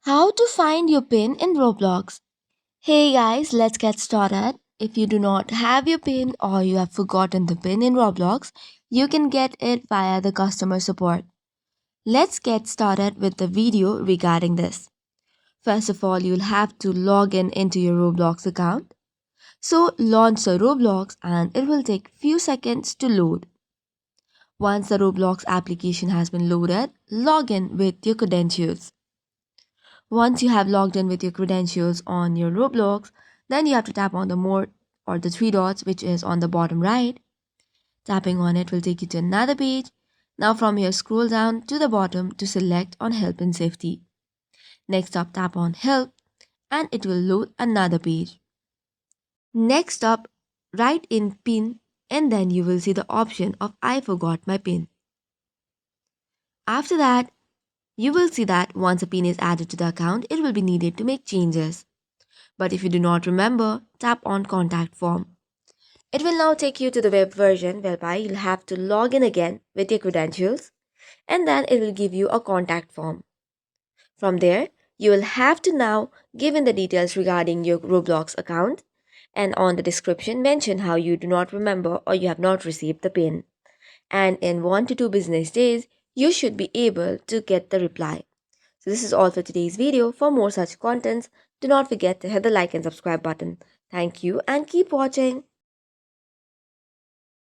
How to find your PIN in Roblox. Hey guys, let's get started. If you do not have your PIN or you have forgotten the PIN in Roblox, you can get it via the customer support. Let's get started with the video regarding this. First of all, you'll have to log in into your Roblox account. So launch the Roblox and it will take few seconds to load. Once the Roblox application has been loaded, log in with your credentials. Once you have logged in with your credentials on your Roblox, then you have to tap on the more or the three dots which is on the bottom right. Tapping on it will take you to another page. Now from here scroll down to the bottom to select on help and safety. Next up tap on help and it will load another page. Next up write in PIN and then you will see the option of I forgot my PIN. After that you will see that once a PIN is added to the account it will be needed to make changes. But if you do not remember, tap on contact form. It will now take you to the web version whereby you'll have to log in again with your credentials and then it will give you a contact form. From there, you will have to now give in the details regarding your Roblox account and on the description mention how you do not remember or you have not received the PIN. And in 1 to 2 business days, you should be able to get the reply. So this is all for today's video. For more such contents, do not forget to hit the like and subscribe button. Thank you and keep watching.